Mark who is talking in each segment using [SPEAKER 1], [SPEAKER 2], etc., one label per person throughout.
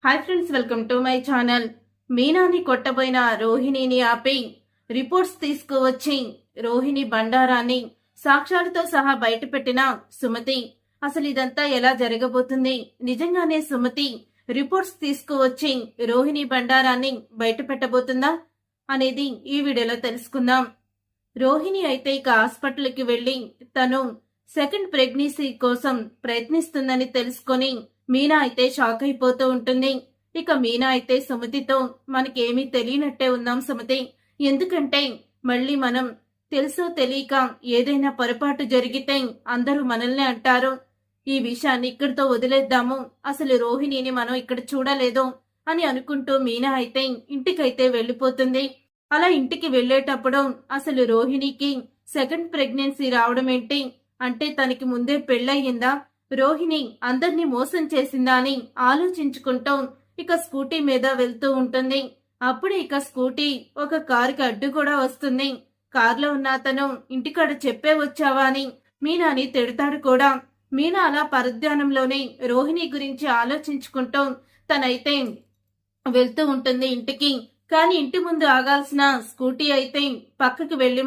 [SPEAKER 1] Hi friends, welcome to my channel. మీనాని కొట్టబోయిన రోహిణిని ఆపి రిపోర్ట్స్ తీసుకువచ్చి రోహిణి బండారాన్ని సాక్ష్యాలతో సహా బయటపెట్టిన సుమతి. అసలు ఇదంతా ఎలా జరగబోతుంది? నిజంగానే సుమతి రిపోర్ట్స్ తీసుకువచ్చి రోహిణి బండారాన్ని బయట పెట్టబోతుందా అనేది ఈ వీడియోలో తెలుసుకుందాం. రోహిణి అయితే ఇక హాస్పిటల్కి వెళ్లి తను సెకండ్ ప్రెగ్నెన్సీ కోసం ప్రయత్నిస్తుందని తెలుసుకొని మీనా అయితే షాక్ అయిపోతూ ఉంటుంది. ఇక మీనా అయితే సుమతితో మనకేమీ తెలియనట్టే ఉందాం సుమతి, ఎందుకంటే మళ్ళీ మనం తెలుసో తెలియక ఏదైనా పొరపాటు జరిగితే అందరూ మనల్ని అంటారు. ఈ విషయాన్ని ఇక్కడితో వదిలేద్దాము, అసలు రోహిణిని మనం ఇక్కడ చూడలేదు అని అనుకుంటూ మీనా అయితే ఇంటికైతే వెళ్లిపోతుంది. అలా ఇంటికి వెళ్లేటప్పుడు అసలు రోహిణికి సెకండ్ ప్రెగ్నెన్సీ రావడం ఏంటి, అంటే తనకి ముందే పెళ్ళయిందా, రోహిణి అందర్నీ మోసం చేసిందా అని ఆలోచించుకుంటూ ఇక స్కూటీ మీద వెళ్తూ ఉంటుంది. అప్పుడు ఇక స్కూటీ ఒక కారుకి అడ్డు కూడా వస్తుంది. కారులో ఉన్న అతను ఇంటికాడ చెప్పే వచ్చావా అని మీనాని తిడతాడు కూడా. మీనా అలా పరధ్యానంలోనే రోహిణి గురించి ఆలోచించుకుంటూ తనైతే వెళ్తూ ఉంటుంది ఇంటికి. కాని ఇంటి ముందు ఆగాల్సిన స్కూటీ అయితే పక్కకి వెళ్లి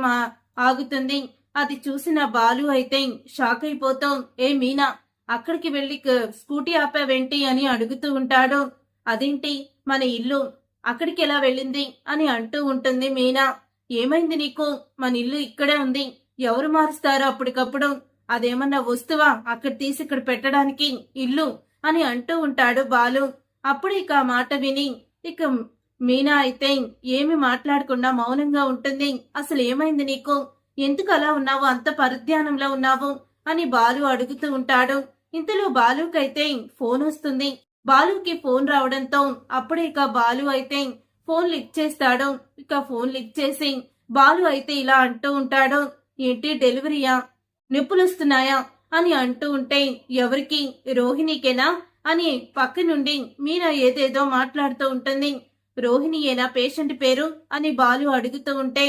[SPEAKER 1] ఆగుతుంది. అది చూసిన బాలు అయితే షాక్ అయిపోతాం. ఏ మీనా, అక్కడికి వెళ్లి స్కూటీ ఆపావేంటి అని అడుగుతూ ఉంటాడు. అదేంటి, మన ఇల్లు అక్కడికి ఎలా వెళ్ళింది అని అంటూ ఉంటుంది మీనా. ఏమైంది నీకు, మన ఇల్లు ఇక్కడే ఉంది, ఎవరు మారుస్తారు అప్పటికప్పుడు, అదేమన్నా వస్తువా అక్కడ తీసి ఇక్కడ పెట్టడానికి ఇల్లు అని అంటూ ఉంటాడు బాలు. అప్పుడు ఇక ఆ మాట విని ఇక మీనా అయితే ఏమి మాట్లాడకుండా మౌనంగా ఉంటుంది. అసలు ఏమైంది నీకు, ఎందుకు అలా ఉన్నావు, అంత పరధ్యానంలో ఉన్నావు అని బాలు అడుగుతూ ఉంటాడు. ఇంతలో బాలుకైతే ఫోన్ వస్తుంది. బాలుకి ఫోన్ రావడంతో అప్పుడే ఇక బాలు అయితే ఫోన్ లిఫ్ట్ చేస్తాడు. ఇక ఫోన్ లిఫ్ట్ చేసి బాలు అయితే ఇలా అంటూ ఉంటాడు, ఏంటి డెలివరీయా, నొప్పులు వస్తున్నాయా అని అంటూ ఉంటే, ఎవరికి, రోహిణికేనా అని పక్క నుండి మీనా ఏదేదో మాట్లాడుతూ ఉంటుంది. రోహిణియేనా పేషెంట్ పేరు అని బాలు అడుగుతూ ఉంటే,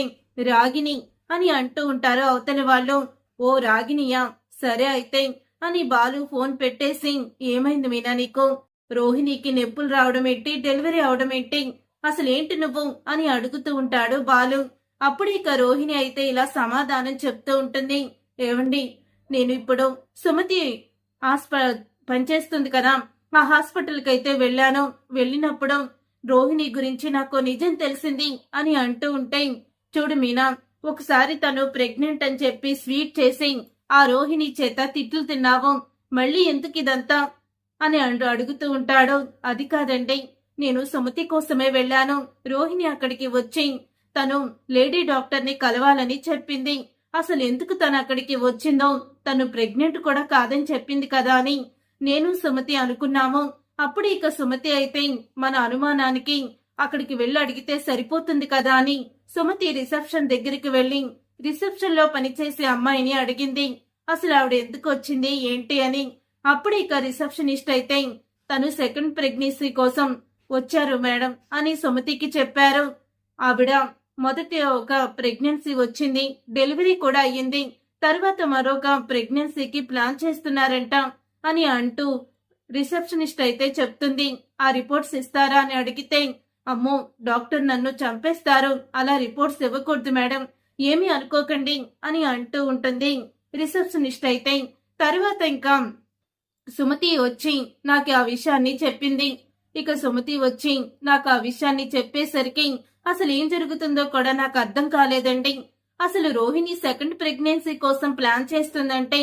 [SPEAKER 1] రాగిణి అని అంటూ ఉంటారు అవతలి వాళ్ళు. ఓ రాగిణియా, సరే అయితే అని బాలు ఫోన్ పెట్టేసి, ఏమైంది మీనా నీకు, రోహిణికి నొప్పులు రావడం ఏంటి, డెలివరీ అవడం ఏంటి, అసలు ఏంటి నువ్వు అని అడుగుతూ ఉంటాడు బాలు. అప్పుడు ఇక రోహిణి అయితే ఇలా సమాధానం చెప్తూ ఉంటుంది, ఏమండి, నేను ఇప్పుడు సుమతి పనిచేస్తుంది కదా ఆ హాస్పిటల్కి అయితే వెళ్ళాను. వెళ్ళినప్పుడు రోహిణి గురించి నాకు నిజం తెలిసింది అని అంటూ ఉంటే, చూడు మీనా, ఒకసారి తను ప్రెగ్నెంట్ అని చెప్పి స్వీట్ చేసి ఆ రోహిణి చేత తిట్లు తిన్నావు, మళ్ళీ ఎందుకు ఇదంతా అని అడుగుతూ ఉంటాడు. అది కాదండి, నేను సుమతి కోసమే వెళ్ళాను. రోహిణి అక్కడికి వచ్చి తను లేడీ డాక్టర్ని కలవాలని చెప్పింది. అసలు ఎందుకు తను అక్కడికి వచ్చిందో, తను ప్రెగ్నెంట్ కూడా కాదని చెప్పింది కదా అని నేను సుమతి అనుకున్నాము. అప్పుడు ఇక సుమతి అయితే మన అనుమానానికి అక్కడికి వెళ్ళి అడిగితే సరిపోతుంది కదా అని సుమతి రిసెప్షన్ దగ్గరికి వెళ్లి రిసెప్షన్ లో పనిచేసే అమ్మాయిని అడిగింది, అసలు ఆవిడ ఎందుకు వచ్చింది ఏంటి అని. అప్పుడు ఇక రిసెప్షనిస్ట్ అయితే తను సెకండ్ ప్రెగ్నెన్సీ కోసం వచ్చారు మేడం అని సుమతికి చెప్పారు. ఆవిడ మొదటి ఒక ప్రెగ్నెన్సీ వచ్చింది, డెలివరీ కూడా అయ్యింది, తర్వాత మరొక ప్రెగ్నెన్సీకి ప్లాన్ చేస్తున్నారంట అని అంటూ రిసెప్షనిస్ట్ అయితే చెప్తుంది. ఆ రిపోర్ట్స్ ఇస్తారా అని అడిగితే, అమ్మో డాక్టర్ నన్ను చంపేస్తారు, అలా రిపోర్ట్స్ ఇవ్వకూడదు మేడం, ఏమీ అనుకోకండి అని అంటూ ఉంటుంది రిసెప్షనిస్ట్ అయితే. తర్వాత ఇంకా సుమతి వచ్చి నాకు ఆ విషయాన్ని చెప్పింది. ఇక సుమతి వచ్చి నాకు ఆ విషయాన్ని చెప్పేసరికి అసలు ఏం జరుగుతుందో కూడా నాకు అర్థం కాలేదండి. అసలు రోహిణి సెకండ్ ప్రెగ్నెన్సీ కోసం ప్లాన్ చేస్తుందంటే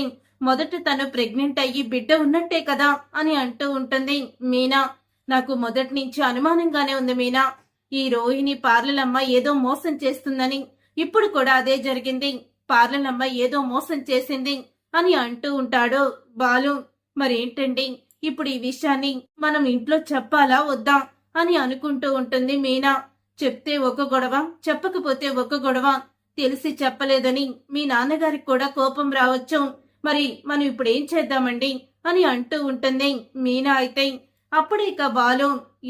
[SPEAKER 1] మొదట తను ప్రెగ్నెంట్ అయ్యి బిడ్డ ఉన్నట్టే కదా అని అంటూ ఉంటుంది మీనా. నాకు మొదటి నుంచి అనుమానంగానే ఉంది మీనా, ఈ రోహిణి పార్లలమ్మ ఏదో మోసం చేస్తుందని. ఇప్పుడు కూడా అదే జరిగింది, పార్లలమ్మ ఏదో మోసం చేసింది అని అంటూ ఉంటాడు బాలు. మరేంటండి ఇప్పుడు ఈ విషయాన్ని మనం ఇంట్లో చెప్పాలా వద్దా అని అనుకుంటూ ఉంటుంది మీనా. చెప్తే ఒక గొడవ, చెప్పకపోతే ఒక గొడవ, తెలిసి చెప్పలేదని మీ నాన్నగారికి కూడా కోపం రావచ్చు, మరి మనం ఇప్పుడు ఏం చేద్దామండి అని అంటూ ఉంటుంది మీనా అయితే. అప్పుడే ఇక బాలు,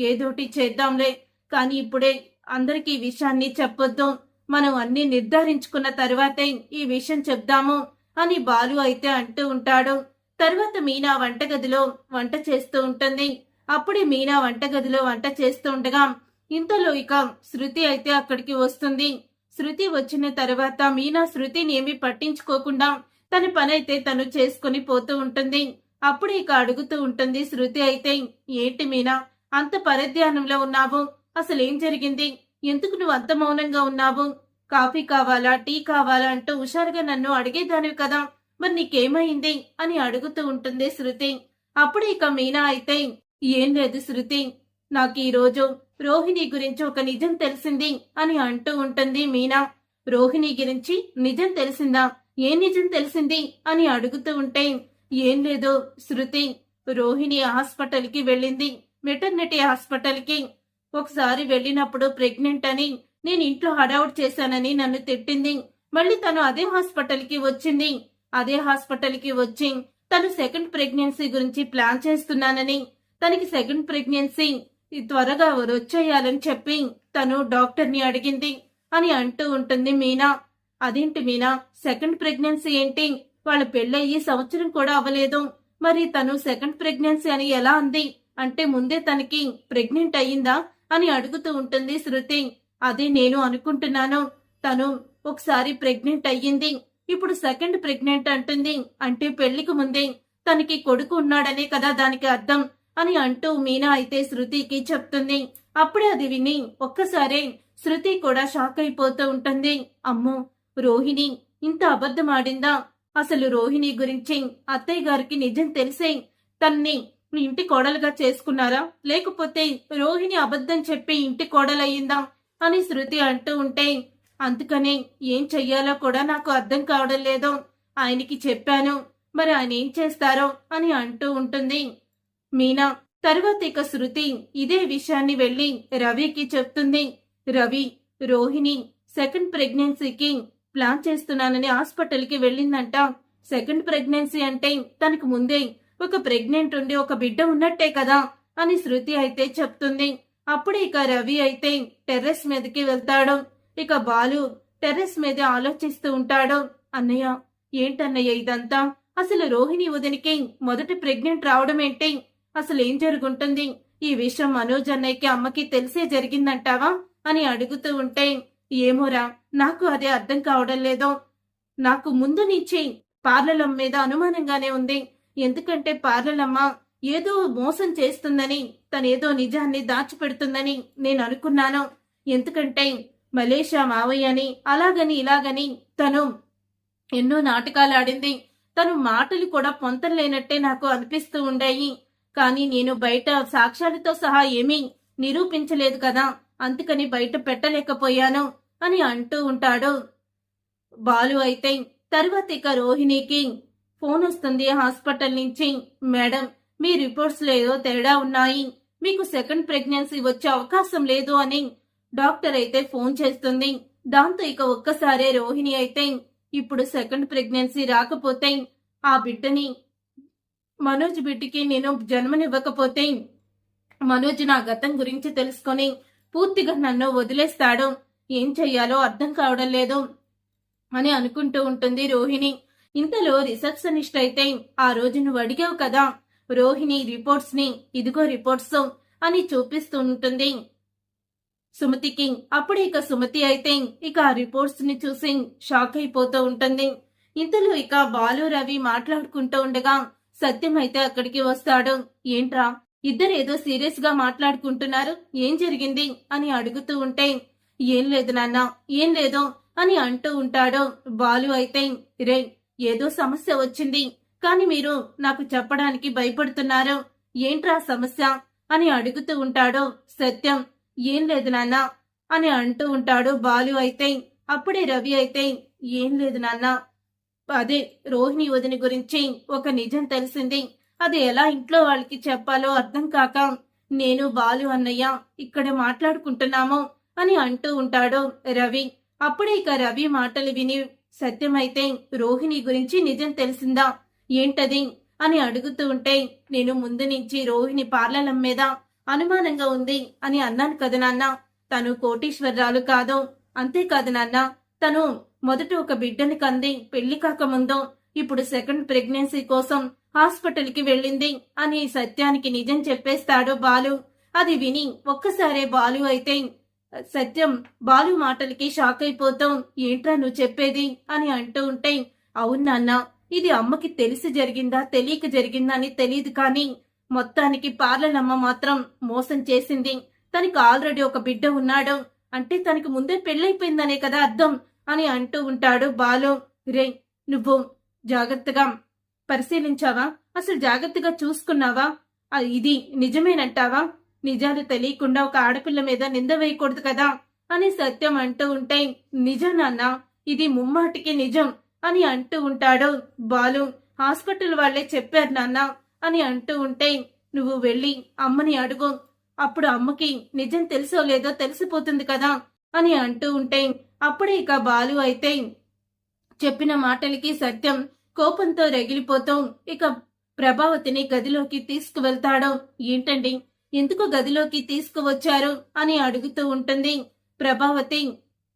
[SPEAKER 1] ఏదోటి చేద్దాంలే, కానీ ఇప్పుడే అందరికి ఈ విషయాన్ని చెప్పొద్దు, మనం అన్ని నిర్ధారించుకున్న తర్వాతే ఈ విషయం చెప్దాము అని బాలు అయితే అంటూ ఉంటాడు. తర్వాత మీనా వంటగదిలో వంట చేస్తూ ఉంటుంది. అప్పుడే మీనా వంటగదిలో వంట చేస్తూ ఉండగా ఇంతలో ఇక శృతి అయితే అక్కడికి వస్తుంది. శృతి వచ్చిన తర్వాత మీనా శృతిని ఏమీ పట్టించుకోకుండా తన పని అయితే తను చేసుకుని పోతూ ఉంటుంది. అప్పుడు ఇక అడుగుతూ ఉంటుంది శృతి అయితే, ఏంటి మీనా అంత పరధ్యానంలో ఉన్నావు? అసలేం జరిగింది? ఎందుకు నువ్వు అంత మౌనంగా ఉన్నావు? కాఫీ కావాలా, టీ కావాలా అంటూ హుషారుగా నన్ను అడిగేదానివి కదా, మరి నీకేమైంది అని అడుగుతూ ఉంటుంది శృతి. అప్పుడు ఇక మీనా అయితే, ఏం లేదు శృతి, నాకు ఈ రోజు రోహిణి గురించి ఒక నిజం తెలిసింది అని అంటూ ఉంటుంది మీనా. రోహిణి గురించి నిజం తెలిసిందా? ఏ నిజం తెలిసింది అని అడుగుతూ ఉంటే, ఏం లేదు శృతి, రోహిణి హాస్పిటల్కి వెళ్ళింది, మెటర్నిటీ హాస్పిటల్కి. ఒకసారి వెళ్ళినప్పుడు ప్రెగ్నెంట్ అని నేను ఇంట్లో హడావుడ్ చేశానని నన్ను తిట్టింది. మళ్ళీ తను అదే హాస్పిటల్కి వచ్చింది. అదే హాస్పిటల్కి వచ్చి తను సెకండ్ ప్రెగ్నెన్సీ గురించి ప్లాన్ చేస్తున్నానని, తనకి సెకండ్ ప్రెగ్నెన్సీ త్వరగా వచ్చేయాలని చెప్పి తను డాక్టర్ని అడిగింది అని అంటూ ఉంటుంది మీనా. అదేంటి మీనా, సెకండ్ ప్రెగ్నెన్సీ ఏంటి? వాళ్ళ పెళ్ళయ్యి సంవత్సరం కూడా అవ్వలేదు, మరి తను సెకండ్ ప్రెగ్నెన్సీ అని ఎలా అంది? అంటే ముందే తనకి ప్రెగ్నెంట్ అయ్యిందా అని అడుగుతూ ఉంటుంది శృతి. అదే నేను అనుకుంటున్నాను, తను ఒకసారి ప్రెగ్నెంట్ అయ్యింది, ఇప్పుడు సెకండ్ ప్రెగ్నెంట్ అంటుంది, అంటే పెళ్లికి ముందే తనకి కొడుకు ఉన్నాడనే కదా దానికి అర్థం అని అంటూ మీనా అయితే శృతికి చెప్తుంది. అప్పుడే అది విని ఒక్కసారే శృతి కూడా షాక్ అయిపోతూ ఉంటుంది. అమ్మో, రోహిణి ఇంత అబద్ధం ఆడిందా? అసలు రోహిణి గురించి అత్తయ్య గారికి నిజం తెలిసే తన్ని ఇంటి కోడలుగా చేసుకున్నారా, లేకపోతే రోహిణి అబద్ధం చెప్పి ఇంటి కోడలయ్యిందా అని శృతి అంటూ ఉంటే, అందుకనే ఏం చెయ్యాలో కూడా నాకు అర్థం కావడం లేదు, ఆయనకి చెప్పాను, మరి ఆయన ఏం చేస్తారో అని అంటూ ఉంటుంది మీనా. తర్వాత ఇక శృతి ఇదే విషయాన్ని వెళ్లి రవికి చెప్తుంది. రవి, రోహిణి సెకండ్ ప్రెగ్నెన్సీకి ప్లాన్ చేస్తున్నానని హాస్పిటల్కి వెళ్ళిందంట. సెకండ్ ప్రెగ్నెన్సీ అంటే తనకు ముందే ఒక ప్రెగ్నెంట్ ఉండి ఒక బిడ్డ ఉన్నట్టే కదా అని శృతి అయితే చెప్తుంది. అప్పుడు ఇక రవి అయితే టెర్రస్ మీదకి వెళ్తాడు. ఇక బాలు టెర్రస్ మీద ఆలోచిస్తూ ఉంటాడు. అన్నయ్య, ఏంటన్నయ్య ఇదంతా? అసలు రోహిణి వదినికి మొదటి ప్రెగ్నెంట్ రావడం ఏంటి? అసలు ఏం జరుగుంటుంది? ఈ విషయం మనోజ్ అన్నయ్యకి అమ్మకి తెలిసే జరిగిందంటావా అని అడుగుతూ ఉంటే, ఏమోరా, నాకు అదే అర్థం కావడం లేదు. నాకు ముందు నుంచి పార్లలమ్మ మీద అనుమానంగానే ఉంది. ఎందుకంటే పార్లలమ్మ ఏదో మోసం చేస్తుందని, తనేదో నిజాన్ని దాచిపెడుతుందని నేను అనుకున్నాను. ఎందుకంటే మలేషియా మావయ్యని అలాగని ఇలాగని తను ఎన్నో నాటకాలు ఆడింది. తను మాటలు కూడా పొంతలేనట్టే నాకు అనిపిస్తూ ఉండేవి. కానీ నేను బయట సాక్ష్యాలతో సహా ఏమీ నిరూపించలేదు కదా, అందుకని బయట పెట్టలేకపోయాను అని అంటూ ఉంటాడు బాలు అయితే. తర్వాత ఇక రోహిణికి ఫోన్ వస్తుంది హాస్పిటల్ నుంచి. మేడం, మీ రిపోర్ట్స్ లో ఏదో తేడా ఉన్నాయి, మీకు సెకండ్ ప్రెగ్నెన్సీ వచ్చే అవకాశం లేదు అని డాక్టర్ అయితే ఫోన్ చేస్తుంది. దాంతో ఇక ఒక్కసారే రోహిణి అయితే, ఇప్పుడు సెకండ్ ప్రెగ్నెన్సీ రాకపోతే ఆ బిడ్డని మనోజ్ బిడ్డకి నేను జన్మనివ్వకపోతే మనోజ్ నా గతం గురించి తెలుసుకొని పూర్తిగా నన్ను వదిలేస్తాడు, ఏం చెయ్యాలో అర్థం కావడం లేదు అని అనుకుంటూ ఉంటుంది రోహిణి. ఇంతలో రిసెప్షనిస్ట్ అయితే, ఆ రోజు నువ్వు అడిగావు కదా రోహిణి రిపోర్ట్స్ ని, ఇదిగో రిపోర్ట్స్ అని చూపిస్తూ ఉంటుంది సుమతికి. అప్పుడు ఇక సుమతి అయితే ఇక ఆ రిపోర్ట్స్ ని చూసి షాక్ అయిపోతూ ఉంటుంది. ఇంతలో ఇక బాలు రవి మాట్లాడుకుంటూ ఉండగా సత్యం అయితే అక్కడికి వస్తాడు. ఏంట్రా, ఇద్దరు ఏదో సీరియస్ గా మాట్లాడుకుంటున్నారు, ఏం జరిగింది అని అడుగుతూ ఉంటే, ఏం లేదు నాన్న, ఏం లేదు అని అంటూ ఉంటాడు. బాలు అయితే, రే, ఏదో సమస్య వచ్చింది, కానీ మీరు నాకు చెప్పడానికి భయపడుతున్నారు, ఏంట్రా సమస్య అని అడుగుతూ ఉంటాడు సత్యం. ఏం లేదు నాన్న అని అంటూ ఉంటాడు బాలు అయితే. అప్పుడే రవి అయితే, ఏం లేదు నాన్న, అదే రోహిణి వదిన గురించి ఒక నిజం తెలిసింది, అది ఎలా ఇంట్లో వాళ్ళకి చెప్పాలో అర్థం కాక నేను బాలు అన్నయ్య ఇక్కడ మాట్లాడుకుంటున్నాము అని అంటూ ఉంటాడు రవి. అప్పుడే ఇక రవి మాటలు విని సత్యం అయితే, రోహిణి గురించి నిజం తెలిసిందా, ఏంటది అని అడుగుతూ ఉంటే, నేను ముందు నుంచి రోహిణి పార్లలం మీద అనుమానంగా ఉంది అని అన్నాను కదా నాన్న, తను కోటీశ్వరరాలు కాదు, అంతేకాదు నాన్న, తను మొదట ఒక బిడ్డని కంది పెళ్లి కాకముందు, ఇప్పుడు సెకండ్ ప్రెగ్నెన్సీ కోసం హాస్పిటల్కి వెళ్ళింది అని సత్యానికి నిజం చెప్పేస్తాడు బాలు. అది విని ఒక్కసారే బాలు అయితే సత్యం బాలు మాటలకి షాక్ అయిపోతాం. ఏంట్రా నువ్వు చెప్పేది అని అంటూ ఉంటే, అవును నాన్న, ఇది అమ్మకి తెలిసి జరిగిందా తెలియక జరిగిందా అని తెలియదు, కానీ మొత్తానికి పార్లనమ్మ మాత్రం మోసం చేసింది. తనకి ఆల్రెడీ ఒక బిడ్డ ఉన్నాడు అంటే తనకి ముందే పెళ్ళైపోయిందనే కదా అర్థం అని అంటూ ఉంటాడు బాలు. రే, నువ్వు జాగ్రత్తగా పరిశీలించావా? అసలు జాగ్రత్తగా చూసుకున్నావా? ఇది నిజమేనంటావా? నిజాలు తెలియకుండా ఒక ఆడపిల్ల మీద నింద వేయకూడదు కదా అని సత్యం అంటూ ఉంటే, నిజం నాన్న, ఇది ముమ్మాటికి నిజం అని అంటూ ఉంటాడు బాలు. హాస్పిటల్ వాళ్లే చెప్పారు నాన్న అని అంటూ ఉంటే, నువ్వు వెళ్ళి అమ్మని అడుగు, అప్పుడు అమ్మకి నిజం తెలుసో లేదో తెలిసిపోతుంది కదా అని అంటూ ఉంటే, అప్పుడే ఇక బాలు అయితే చెప్పిన మాటలకి సత్యం కోపంతో రగిలిపోతూ ఇక ప్రభావతిని గదిలోకి తీసుకువెళ్తాడు. ఏంటండి, ఎందుకు గదిలోకి తీసుకువచ్చారు అని అడుగుతూ ఉంటుంది ప్రభావతి.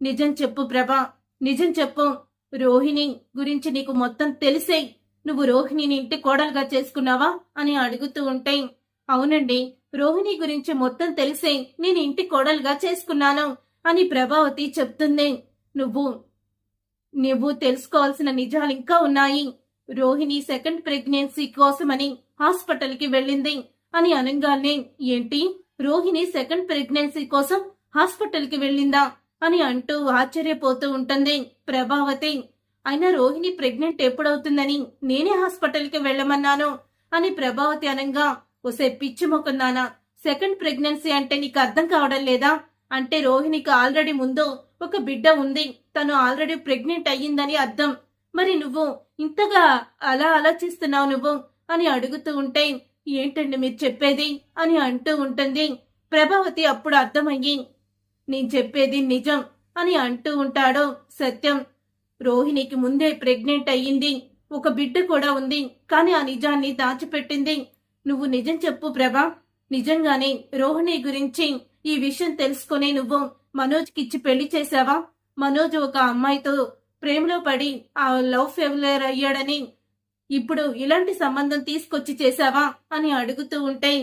[SPEAKER 1] నిజం చెప్పు ప్రభా, నిజం చెప్పు. రోహిణి గురించి నీకు మొత్తం తెలిసే నువ్వు రోహిణిని ఇంటి కోడలుగా చేసుకున్నావా అని అడుగుతూ ఉంటే, అవునండి, రోహిణి గురించి మొత్తం తెలిసే నేను ఇంటి కోడలుగా చేసుకున్నాను అని ప్రభావతి చెప్తుంది. నువ్వు తెలుసుకోవాల్సిన నిజాలు ఇంకా ఉన్నాయి. రోహిణి సెకండ్ ప్రెగ్నెన్సీ కోసమని హాస్పిటల్కి వెళ్ళింది అని అనగానే, ఏంటి, రోహిణి సెకండ్ ప్రెగ్నెన్సీ కోసం హాస్పిటల్కి వెళ్ళిందా అని అంటూ ఆశ్చర్యపోతూ ఉంటుంది ప్రభావతి. అయినా రోహిణి ప్రెగ్నెంట్ ఎప్పుడవుతుందని నేనే హాస్పిటల్కి వెళ్ళమన్నాను అని ప్రభావతి అనగా, ఒసే పిచ్చి మొక్కందానా, సెకండ్ ప్రెగ్నెన్సీ అంటే నీకు అర్థం కావడం లేదా? అంటే రోహిణికి ఆల్రెడీ ముందు ఒక బిడ్డ ఉంది, తను ఆల్రెడీ ప్రెగ్నెంట్ అయ్యిందని అర్థం. మరి నువ్వు ఇంతగా అలా ఆలోచిస్తున్నావు నువ్వు అని అడుగుతూ ఉంటే, ఏంటండి మీరు చెప్పేది అని అంటూ ఉంటుంది ప్రభావతి. అప్పుడు అర్థమయ్యి, నేను చెప్పేది నిజం అని అంటూ ఉంటాడు సత్యం. రోహిణికి ముందే ప్రెగ్నెంట్ అయ్యింది, ఒక బిడ్డ కూడా ఉంది, కానీ ఆ నిజాన్ని దాచిపెట్టింది. నువ్వు నిజం చెప్పు ప్రభా, నిజంగానే రోహిణి గురించి ఈ విషయం తెలుసుకుని నువ్వు మనోజ్కి ఇచ్చి పెళ్లి చేశావా? మనోజ్ ఒక అమ్మాయితో ప్రేమలో పడి ఆ లవ్ ఫెయిల్యూర్ అయ్యాడని ఇప్పుడు ఇలాంటి సంబంధం తీసుకొచ్చి చేశావా అని అడుగుతూ ఉంటే,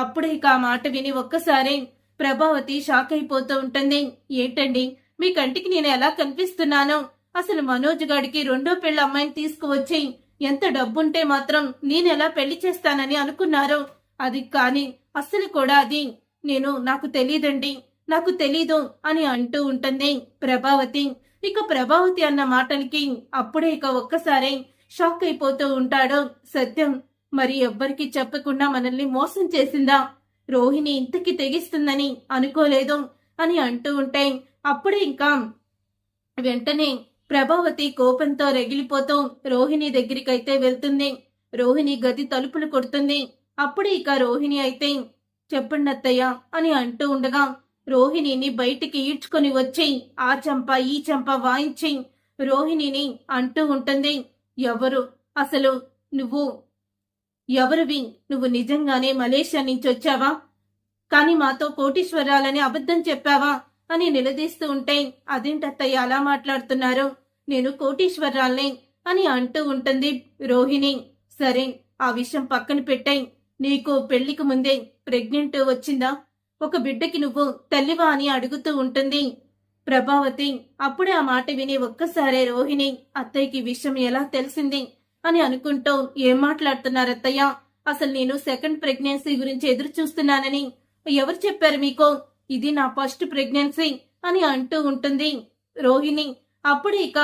[SPEAKER 1] అప్పుడే ఇక ఆ మాట విని ఒక్కసారి ప్రభావతి షాక్ అయిపోతూ ఉంటుంది. ఏంటండి, మీ కంటికి నేను ఎలా కనిపిస్తున్నానో? అసలు మనోజ్ గాడికి రెండో పెళ్లి అమ్మాయిని తీసుకువచ్చి ఎంత డబ్బుంటే మాత్రం నేనెలా పెళ్లి చేస్తానని అనుకున్నారో, అది కానీ అస్సలు కూడా అది నాకు తెలీదండి, నాకు తెలీదు అని అంటూ ఉంటుంది ప్రభావతి. ఇక ప్రభావతి అన్న మాటలకి అప్పుడే ఇక ఒక్కసారి షాక్ అయిపోతూ ఉంటాడు సత్యం. మరి ఎవ్వరికి చెప్పకుండా మనల్ని మోసం చేసిందా? రోహిణి ఇంతకి తెగిస్తుందని అనుకోలేదు అని అంటూ ఉంటే, అప్పుడే ఇంకా వెంటనే ప్రభావతి కోపంతో రగిలిపోతూ రోహిణి దగ్గరికైతే వెళ్తుంది. రోహిణి గది తలుపులు కొడుతుంది. అప్పుడే ఇక రోహిణి అయితే, చెప్పండి అత్తయ్య అని అంటూ ఉండగా రోహిణిని బయటికి ఈడ్చుకొని వచ్చి ఆ చంప ఈ చంప వాయించి రోహిణిని అంటూ ఉంటుంది, ఎవరు అసలు నువ్వు ఎవరివి? నువ్వు నిజంగానే మలేషియా నుంచి వచ్చావా? కానీ మాతో కోటీశ్వరాలని అబద్ధం చెప్పావా అని నిలదీస్తూ ఉంటే, అదేంటత్తయ్య అలా మాట్లాడుతున్నారు, నేను కోటీశ్వరాల్ని అని అంటూ ఉంటుంది రోహిణి. సరే, ఆ విషయం పక్కన పెట్టాయి. నీకు పెళ్లికి ముందే ప్రెగ్నెంట్ వచ్చిందా? ఒక బిడ్డకి నువ్వు తల్లివా అని అడుగుతూ ఉంటుంది ప్రభావతి. అప్పుడే ఆ మాట విని ఒక్కసారే రోహిణి, అత్తయ్యకి విషయం ఎలా తెలిసింది అని అనుకుంటూ, ఏం మాట్లాడుతున్నారు అత్తయ్య? అసలు నేను సెకండ్ ప్రెగ్నెన్సీ గురించి ఎదురు చూస్తున్నానని ఎవరు చెప్పారు మీకు? ఇది నా ఫస్ట్ ప్రెగ్నెన్సీ అని అంటూ ఉంటుంది రోహిణి. అప్పుడు ఇక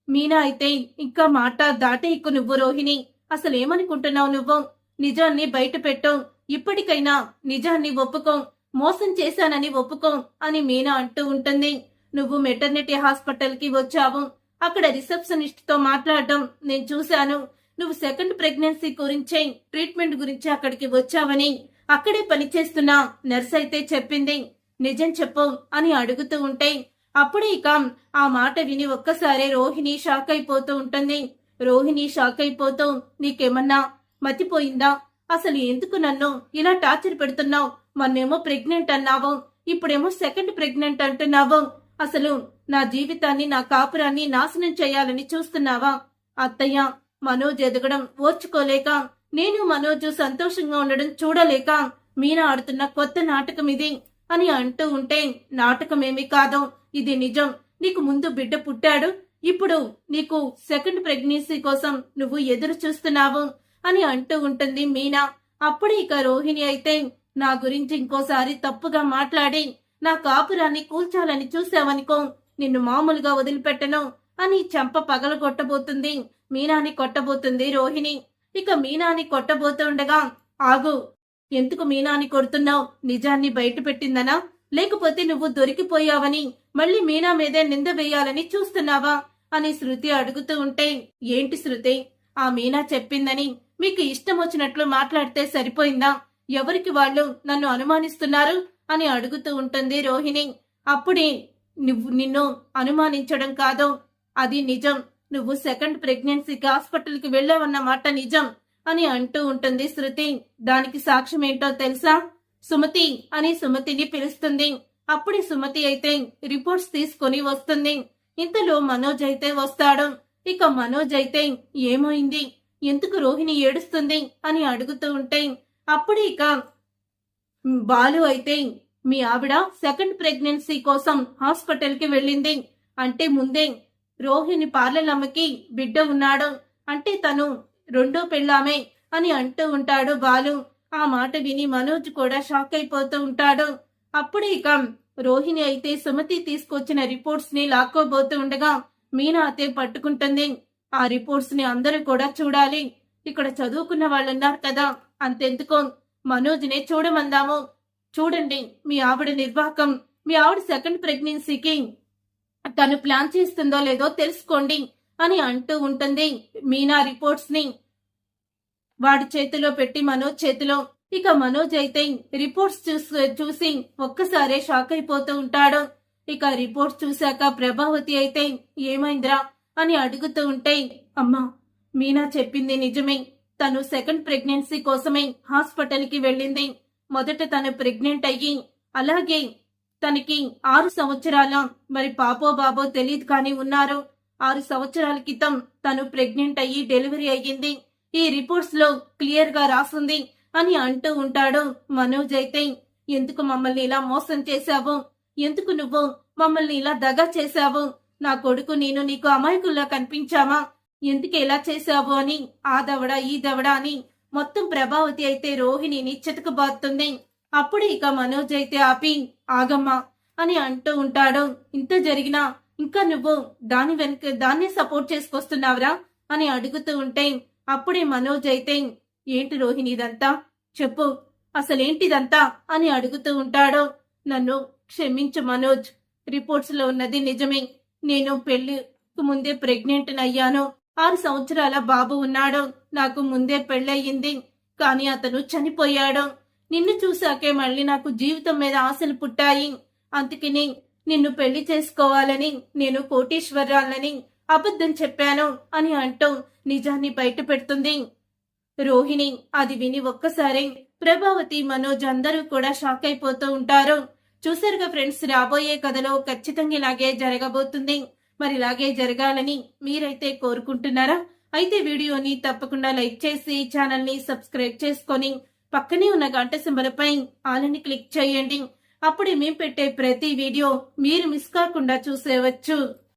[SPEAKER 1] మీనా అయితే, ఇంకా మాట దాటే ఇక్కు నువ్వు రోహిణి, అసలు ఏమనుకుంటున్నావు నువ్వు? నిజాన్ని బయట పెట్టు, ఇప్పటికైనా నిజాన్ని ఒప్పుకో, మోసం చేశానని ఒప్పుకో అని మీనా అంటూ ఉంటుంది. నువ్వు మెటర్నిటీ హాస్పిటల్కి వచ్చావు, అక్కడ రిసెప్షనిస్ట్ తో మాట్లాడడం నేను చూశాను. నువ్వు సెకండ్ ప్రెగ్నెన్సీ గురించే ట్రీట్మెంట్ గురించి అక్కడికి వచ్చావని అక్కడే పనిచేస్తున్నా నర్స్ అయితే చెప్పింది. నిజం చెప్పు అని అడుగుతూ ఉంటే, అప్పుడే ఇక ఆ మాట విని ఒక్కసారి రోహిణి షాక్ అయిపోతూ ఉంటుంది. రోహిణి షాక్ అయిపోతూ, నీకేమన్నా మతిపోయిందా? అసలు ఎందుకు నన్ను ఇలా టార్చర్ పెడుతున్నావు? మొన్నేమో ప్రెగ్నెంట్ అన్నావు, ఇప్పుడేమో సెకండ్ ప్రెగ్నెంట్ అంటున్నావు. అసలు నా జీవితాన్ని, నా కాపురాన్ని నాశనం చేయాలని చూస్తున్నావా? అత్తయ్య, మనోజ్ ఎదగడం ఓర్చుకోలేక, నేను మనోజ్ సంతోషంగా ఉండడం చూడలేక మీనా ఆడుతున్న కొత్త నాటకం ఇది అని అంటూ ఉంటే, నాటకమేమీ కాదు, ఇది నిజం. నీకు ముందు బిడ్డ పుట్టాడు, ఇప్పుడు నీకు సెకండ్ ప్రెగ్నెన్సీ కోసం నువ్వు ఎదురు చూస్తున్నావు అని అంటూ ఉంటుంది మీనా. అప్పుడే ఇక రోహిణి అయితే, నా గురించి ఇంకోసారి తప్పుగా మాట్లాడి నా కాపురాన్ని కూల్చాలని చూసావనుకో, నిన్ను మామూలుగా వదిలిపెట్టను అని చెంప పగలగొట్టబోతుంది. మీనాని కొట్టబోతుంది రోహిణి. ఇక మీనాని కొట్టబోతుండగా, ఆగు, ఎందుకు మీనాని కొడుతున్నావు? నిజాన్ని బయట పెట్టిందనా, లేకపోతే నువ్వు దొరికిపోయావని మళ్ళీ మీనా మీదే నింద వేయాలని చూస్తున్నావా అని శృతి అడుగుతూ ఉంటే, ఏంటి శృతి, ఆ మీనా చెప్పిందని మీకు ఇష్టం వచ్చినట్లు మాట్లాడితే సరిపోయిందా? ఎవరికి వాళ్ళు నన్ను అనుమానిస్తున్నారు అని అడుగుతూ ఉంటుంది రోహిణి. అప్పుడే, నిన్ను అనుమానించడం కాదు, అది నిజం. నువ్వు సెకండ్ ప్రెగ్నెన్సీకి హాస్పిటల్కి వెళ్ళావన్నమాట నిజం అని అంటూ ఉంటుంది శృతి. దానికి సాక్ష్యం ఏంటో తెలుసా? సుమతి అని సుమతిని పిలుస్తుంది. అప్పుడే సుమతి అయితే రిపోర్ట్స్ తీసుకొని వస్తుంది. ఇంతలో మనోజ్ అయితే వస్తాడు. ఇక మనోజ్ అయితే, ఏమైంది, ఎందుకు రోహిణి ఏడుస్తుంది అని అడుగుతూ ఉంటే, అప్పుడే ఇక బాలు అయితే, మీ ఆవిడ సెకండ్ ప్రెగ్నెన్సీ కోసం హాస్పిటల్ కి వెళ్ళింది అంటే ముందే రోహిణి పార్లలమ్మకి బిడ్డ ఉన్నాడు అంటే తను రెండో పెళ్ళామే అని అంటూ ఉంటాడు బాలు. ఆ మాట విని మనోజ్ కూడా షాక్ అయిపోతూ ఉంటాడు. అప్పుడే ఇక రోహిణి అయితే సుమతి తీసుకొచ్చిన రిపోర్ట్స్ ని లాక్కోబోతూ ఉండగా మీనా అయితే పట్టుకుంటుంది. ఆ రిపోర్ట్స్ ని అందరూ కూడా చూడాలి, ఇక్కడ చదువుకున్న వాళ్ళున్నారు కదా, అంతెందుకో మనోజ్ నే చూడమందాము. చూడండి, మీ ఆవిడ నిర్వాహకం, మీ ఆవిడ సెకండ్ ప్రెగ్నెన్సీకి తను ప్లాన్ చేస్తుందో లేదో తెలుసుకోండి అని అంటూ ఉంటుంది. మీనా రిపోర్ట్స్ ని వాడి చేతిలో పెట్టి మనోజ్ చేతిలో. ఇక మనోజ్ అయితే రిపోర్ట్స్ చూసి ఒక్కసారే షాక్ అయిపోతూ ఉంటాడు. ఇక రిపోర్ట్స్ చూశాక ప్రభావతి అయితే, ఏమైందిరా అని అడుగుతూ ఉంటే, అమ్మా, మీనా చెప్పింది నిజమే, తను సెకండ్ ప్రెగ్నెన్సీ కోసమే హాస్పిటల్ కి వెళ్ళింది. మొదట తను ప్రెగ్నెంట్ అయ్యి, అలాగే తనకి 6 సంవత్సరాల, మరి పాపో బాబో తెలియదు కానీ ఉన్నారు, 6 సంవత్సరాల క్రితం తను ప్రెగ్నెంట్ అయ్యి డెలివరీ అయ్యింది. ఈ రిపోర్ట్స్ లో క్లియర్ గా రాసుంది అని అంటూ ఉంటాడు. మనోజ్ అయితే, ఎందుకు మమ్మల్ని ఇలా మోసం చేశావు, ఎందుకు నువ్వు మమ్మల్ని ఇలా దగా చేశావు, నా కొడుకు నేను నీకు అమాయకుల్లా కనిపించామా, ఎందుకు ఇలా చేశావు అని ఆ దవడ ఈ దవడ అని మొత్తం ప్రభావతి అయితే రోహిణిని చితకబాతుంది. అప్పుడు ఇక మనోజ్ అయితే ఆపి, ఆగమ్మా అని అంటూ ఉంటాడు. ఇంత జరిగినా ఇంకా నువ్వు దాని వెనక దాన్నే సపోర్ట్ చేసుకొస్తున్నావురా అని అడుగుతూ ఉంటే, అప్పుడే మనోజ్ అయితే, ఏంటి రోహిణి ఇదంతా, చెప్పు, అసలేంటిదంతా అని అడుగుతూ ఉంటాడు. నన్ను క్షమించు మనోజ్, రిపోర్ట్స్ లో ఉన్నది నిజమే, నేను పెళ్లికి ముందే ప్రెగ్నెంట్ అయ్యాను, 6 సంవత్సరాల బాబు ఉన్నాడు, నాకు ముందే పెళ్ళయింది, కానీ అతను చనిపోయాడు. నిన్ను చూశాకే మళ్ళీ నాకు జీవితం మీద ఆశలు పుట్టాయి, అందుకని నిన్ను పెళ్లి చేసుకోవాలని నేను కోటీశ్వరాలని అబద్ధం చెప్పాను అని అంటూ నిజాన్ని బయట పెడుతుంది రోహిణి. అది విని ఒక్కసారి ప్రభావతి, మనోజ్ అందరూ కూడా షాక్ అయిపోతూ ఉంటారు. చూసారుగా ఫ్రెండ్స్, రాబోయే కథలో ఖచ్చితంగా ఇలాగే జరగబోతుంది. మరి ఇలాగే జరగాలని మీరైతే కోరుకుంటున్నారా? అయితే వీడియోని తప్పకుండా లైక్ చేసి ఛానల్ ని సబ్స్క్రైబ్ చేసుకొని పక్కనే ఉన్న గంట సింబల్ పై ఆల్ ని క్లిక్ చేయండి. అప్పుడే మేము పెట్టే ప్రతి వీడియో మీరు మిస్ కాకుండా చూసేవచ్చు.